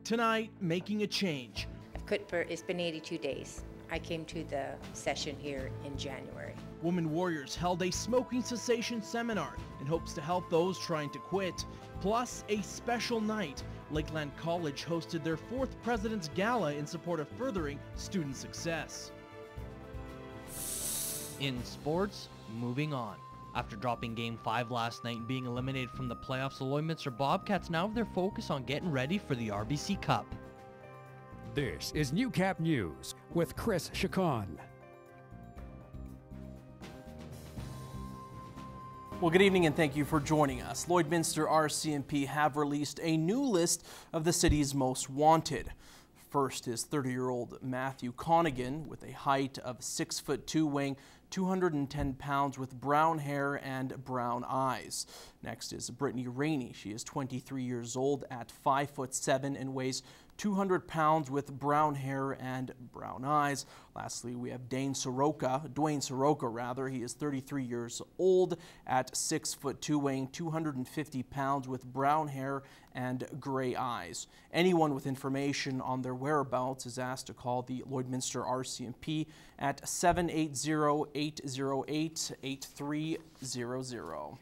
Tonight, making a change. It's been 82 days. I came to the session here in January. Women Warriors held a smoking cessation seminar in hopes to help those trying to quit. Plus, a special night. Lakeland College hosted their 4th Presidents Gala in support of furthering student success. In sports, moving on. After dropping Game 5 last night and being eliminated from the playoffs, the Lloydminster Bobcats now have their focus on getting ready for the RBC Cup. This is Newcap News with Chris Chacon. Well, good evening and thank you for joining us. Lloydminster RCMP have released a new list of the city's most wanted. First is 30-year-old Matthew Conigan with a height of 6'2", weighing 210 pounds with brown hair and brown eyes. Next is Brittany Rainey. She is 23 years old at 5'7" and weighs 200 pounds with brown hair and brown eyes. Lastly, we have Dwayne Soroka. He is 33 years old at 6'2", weighing 250 pounds with brown hair and gray eyes. Anyone with information on their whereabouts is asked to call the Lloydminster RCMP at 780-808-8300.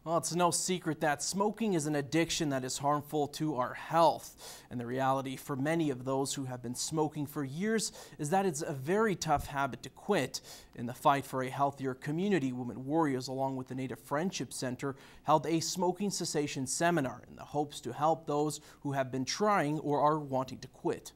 Well, it's no secret that smoking is an addiction that is harmful to our health. And the reality for many of those who have been smoking for years is that it's a very tough habit to quit. In the fight for a healthier community, Women Warriors, along with the Native Friendship Center, held a smoking cessation seminar in the hopes to help those who have been trying or are wanting to quit.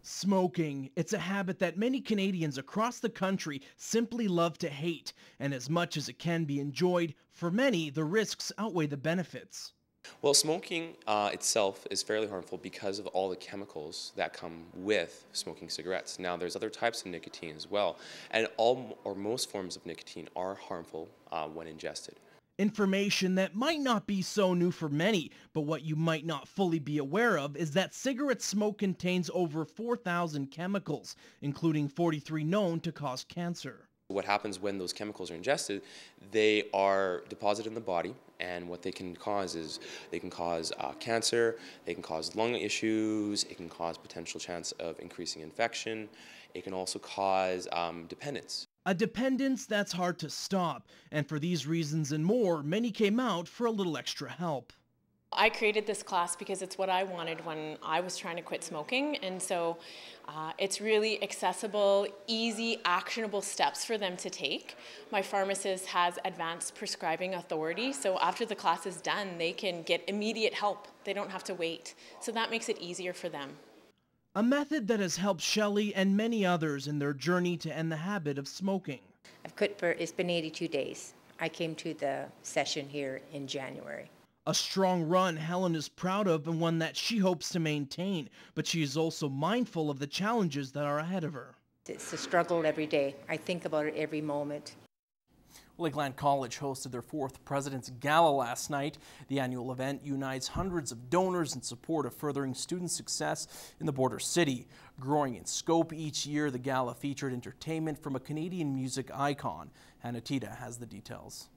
Smoking, it's a habit that many Canadians across the country simply love to hate, and as much as it can be enjoyed, for many the risks outweigh the benefits. Well, smoking itself is fairly harmful because of all the chemicals that come with smoking cigarettes. Now, there's other types of nicotine as well, and all or most forms of nicotine are harmful when ingested. Information that might not be so new for many, but what you might not fully be aware of is that cigarette smoke contains over 4,000 chemicals, including 43 known to cause cancer. What happens when those chemicals are ingested, they are deposited in the body, and what they can cause is they can cause cancer, they can cause lung issues, it can cause potential chance of increasing infection, it can also cause dependence. A dependence that's hard to stop, and for these reasons and more, many came out for a little extra help. I created this class because it's what I wanted when I was trying to quit smoking, and so it's really accessible, easy, actionable steps for them to take. My pharmacist has advanced prescribing authority, so after the class is done, they can get immediate help. They don't have to wait, so that makes it easier for them. A method that has helped Shelley and many others in their journey to end the habit of smoking. It's been 82 days. I came to the session here in January. A strong run Helen is proud of and one that she hopes to maintain, but she is also mindful of the challenges that are ahead of her. It's a struggle every day. I think about it every moment. Lakeland College hosted their 4th Presidents Gala last night. The annual event unites hundreds of donors in support of furthering student success in the border city. Growing in scope each year, the gala featured entertainment from a Canadian music icon. Hannah Tita has the details.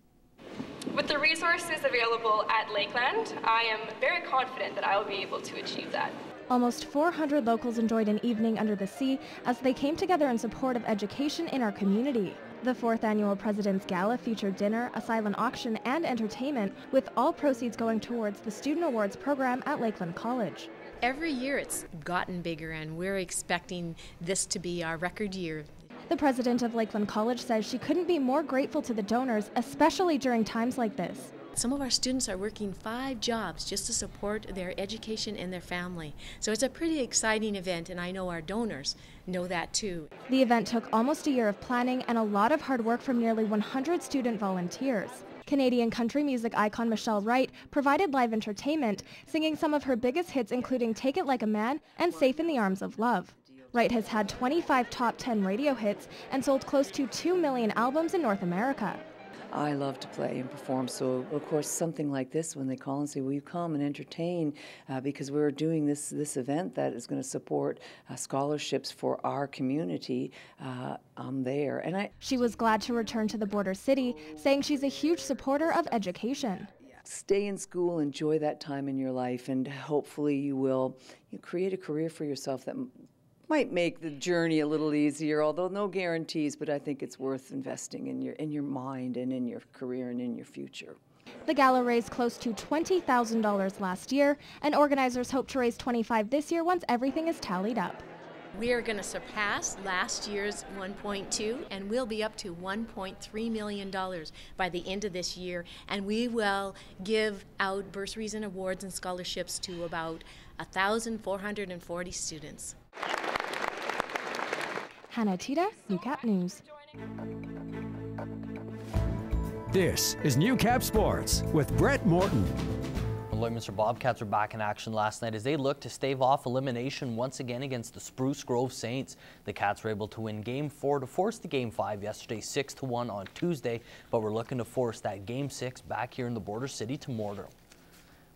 With the resources available at Lakeland, I am very confident that I will be able to achieve that. Almost 400 locals enjoyed an evening under the sea as they came together in support of education in our community. The 4th annual Presidents Gala featured dinner, a silent auction, and entertainment, with all proceeds going towards the Student Awards program at Lakeland College. Every year it's gotten bigger, and we're expecting this to be our record year. The president of Lakeland College says she couldn't be more grateful to the donors, especially during times like this. Some of our students are working 5 jobs just to support their education and their family. So it's a pretty exciting event, and I know our donors know that too. The event took almost a year of planning and a lot of hard work from nearly 100 student volunteers. Canadian country music icon Michelle Wright provided live entertainment, singing some of her biggest hits including Take It Like a Man and Safe in the Arms of Love. Wright has had 25 top 10 radio hits and sold close to 2 million albums in North America. I love to play and perform, so of course something like this, when they call and say, will you come and entertain, because we're doing this event that is going to support scholarships for our community, I'm there. And She was glad to return to the border city, saying she's a huge supporter of education. stay in school, enjoy that time in your life, and hopefully you will create a career for yourself that might make the journey a little easier, although no guarantees, but I think it's worth investing in your mind and in your career and in your future. The gala raised close to $20,000 last year, and organizers hope to raise $25,000 this year once everything is tallied up. We are going to surpass last year's 1.2, and we'll be up to $1.3 million by the end of this year, and we will give out bursaries and awards and scholarships to about 1,440 students. Hannah Tita, Newcap News. This is Newcap Sports with Brettkmorton. The Lloydminster Bobcats were back in action last night as they looked to stave off elimination once again against the Spruce Grove Saints. The Cats were able to win Game 4 to force the Game 5 yesterday 6-1 on Tuesday, but we're looking to force that Game 6 back here in the border city to Morton.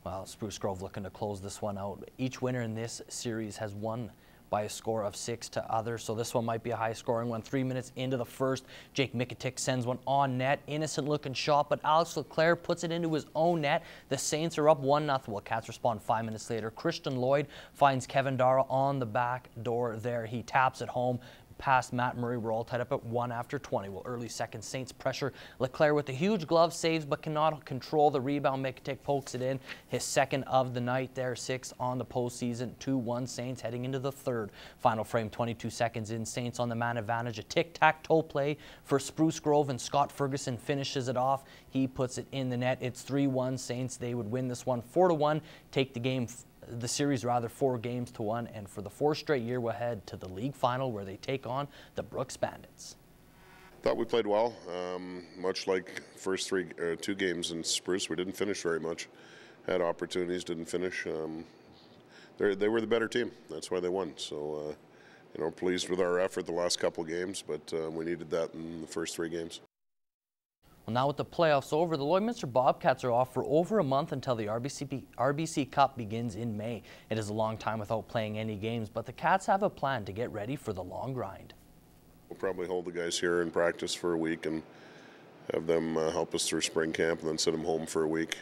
Well, Spruce Grove looking to close this one out. Each winner in this series has won by a score of 6 to others, so this one might be a high-scoring one. 3 minutes into the first, Jake Mikatic sends one on net. Innocent-looking shot, but Alex Leclerc puts it into his own net. The Saints are up 1-0. Well, Cats respond 5 minutes later. Christian Lloyd finds Kevin Dara on the back door there. He taps it home past Matt Murray. We're all tied up at 1 after 20. Well, early second, Saints pressure. Leclerc with a huge glove saves, but cannot control the rebound. Mikatic pokes it in. His second of the night there, 6 on the postseason. 2-1 Saints heading into the third. Final frame, 22 seconds in. Saints on the man advantage. A tic-tac-toe play for Spruce Grove, and Scott Ferguson finishes it off. He puts it in the net. It's 3-1 Saints. They would win this one 4-1, take the series 4-1, and for the 4th straight year we'll head to the league final where they take on the Brooks Bandits. Thought we played well. Much like first 2 games in Spruce, we didn't finish very much. Had opportunities, didn't finish. They were the better team. That's why they won. So, pleased with our effort the last couple games, but we needed that in the first 3 games. Well, now with the playoffs over, the Lloydminster Bobcats are off for over a month until the RBC Cup begins in May. It is a long time without playing any games, but the Cats have a plan to get ready for the long grind. We'll probably hold the guys here in practice for a week and have them help us through spring camp, and then send them home for a week.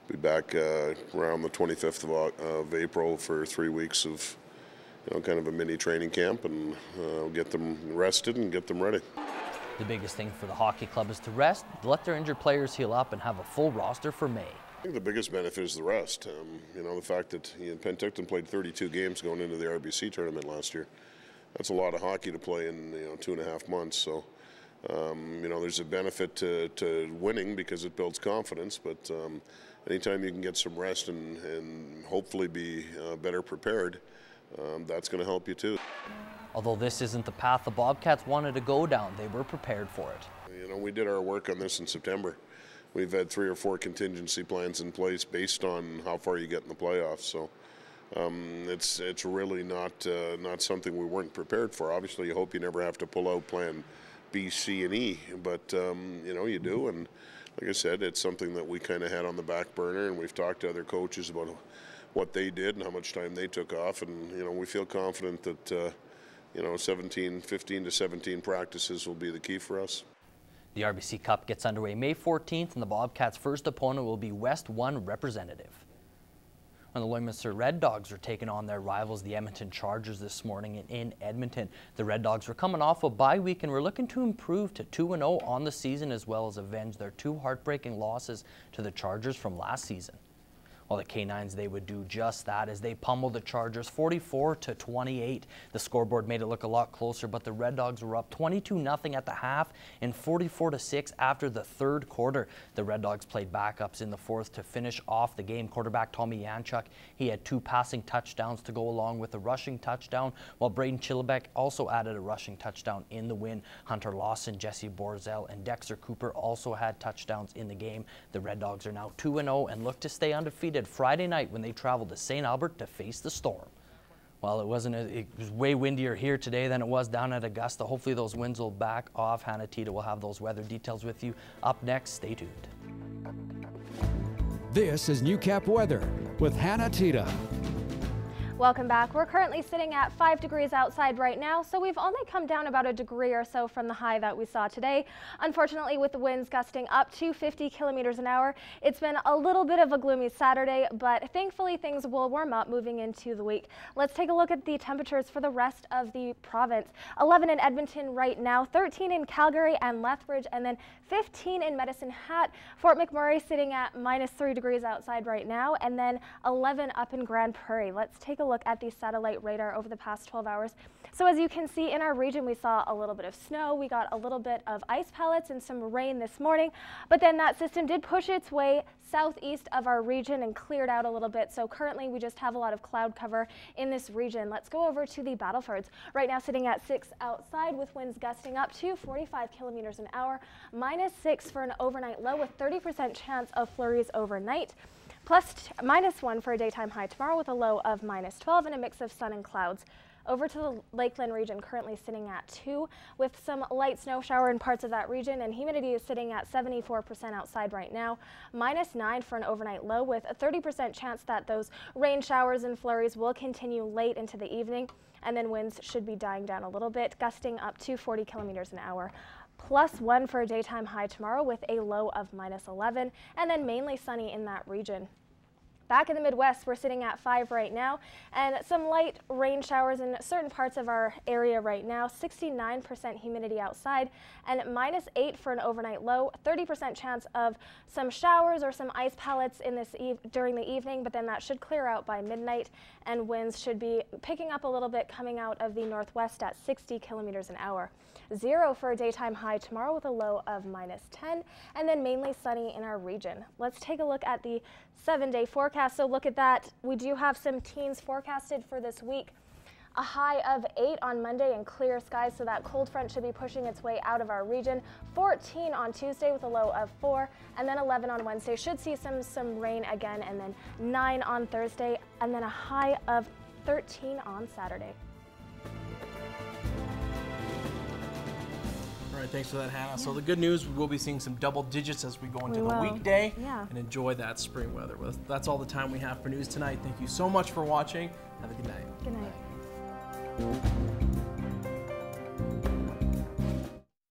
Be back around the 25th of April for 3 weeks of kind of a mini training camp, and get them rested and get them ready. The biggest thing for the hockey club is to rest, let their injured players heal up, and have a full roster for May. I think the biggest benefit is the rest. The fact that Penticton played 32 games going into the RBC tournament last year. That's a lot of hockey to play in 2.5 months. So, there's a benefit to winning because it builds confidence. But anytime you can get some rest and hopefully be better prepared, that's going to help you too. Although this isn't the path the Bobcats wanted to go down, they were prepared for it. We did our work on this in September. We've had 3 or 4 contingency plans in place based on how far you get in the playoffs. So it's really not something we weren't prepared for. Obviously, you hope you never have to pull out plan B, C, and E, but you do. And like I said, it's something that we kind of had on the back burner, and we've talked to other coaches about what they did and how much time they took off. And we feel confident that 15 to 17 practices will be the key for us. The RBC Cup gets underway May 14th, and the Bobcats' first opponent will be West 1 representative. And the Lloydminster Red Dogs are taking on their rivals, the Edmonton Chargers, this morning in Edmonton. The Red Dogs were coming off a bye week and were looking to improve to 2-0 on the season, as well as avenge their 2 heartbreaking losses to the Chargers from last season. Well, the Canines, they would do just that as they pummeled the Chargers 44-28. The scoreboard made it look a lot closer, but the Red Dogs were up 22-0 at the half and 44-6 after the third quarter. The Red Dogs played backups in the fourth to finish off the game. Quarterback Tommy Yanchuk, he had 2 passing touchdowns to go along with a rushing touchdown, while Braden Chillibeck also added a rushing touchdown in the win. Hunter Lawson, Jesse Borzell, and Dexter Cooper also had touchdowns in the game. The Red Dogs are now 2-0 and look to stay undefeated Friday night when they travel to St. Albert to face the Storm. Well, it was way windier here today than it was down at Augusta. Hopefully those winds will back off. Hannah Tita will have those weather details with you up next. Stay tuned. This is Newcap Weather with Hannah Tita. Welcome back. We're currently sitting at 5 degrees outside right now, so we've only come down about a degree or so from the high that we saw today. Unfortunately, with the winds gusting up to 50 kilometers an hour, it's been a little bit of a gloomy Saturday, but thankfully things will warm up moving into the week. Let's take a look at the temperatures for the rest of the province. 11 in Edmonton right now, 13 in Calgary and Lethbridge, and then 15 in Medicine Hat. Fort McMurray sitting at -3 degrees outside right now, and then 11 up in Grand Prairie. Let's take a look at the satellite radar over the past 12 hours. So as you can see, in our region we saw a little bit of snow, we got a little bit of ice pellets and some rain this morning, but then that system did push its way southeast of our region and cleared out a little bit. So currently we just have a lot of cloud cover in this region. Let's go over to the Battlefords. Right now sitting at 6 outside with winds gusting up to 45 kilometers an hour, -6 for an overnight low with 30% chance of flurries overnight. +1 for a daytime high tomorrow with a low of -12 and a mix of sun and clouds. Over to the Lakeland region, currently sitting at 2 with some light snow shower in parts of that region, and humidity is sitting at 74% outside right now. -9 for an overnight low with a 30% chance that those rain showers and flurries will continue late into the evening, and then winds should be dying down a little bit, gusting up to 40 kilometers an hour. +1 for a daytime high tomorrow with a low of -11, and then mainly sunny in that region. Back in the Midwest, we're sitting at 5 right now, and some light rain showers in certain parts of our area right now, 69% humidity outside, and -8 for an overnight low, 30% chance of some showers or some ice pellets in this during the evening, but then that should clear out by midnight, and winds should be picking up a little bit coming out of the northwest at 60 kilometers an hour. 0 for a daytime high tomorrow with a low of -10, and then mainly sunny in our region. Let's take a look at the 7-day forecast. So look at that. We do have some teens forecasted for this week. A high of 8 on Monday and clear skies, so that cold front should be pushing its way out of our region. 14 on Tuesday with a low of 4, and then 11 on Wednesday. Should see some rain again, and then 9 on Thursday, and then a high of 13 on Saturday. All right, thanks for that, Hannah. Yeah. So the good news, we will be seeing some double digits as we go into the weekday and enjoy that spring weather. Well, that's all the time we have for news tonight. Thank you so much for watching. Have a good night. Good night.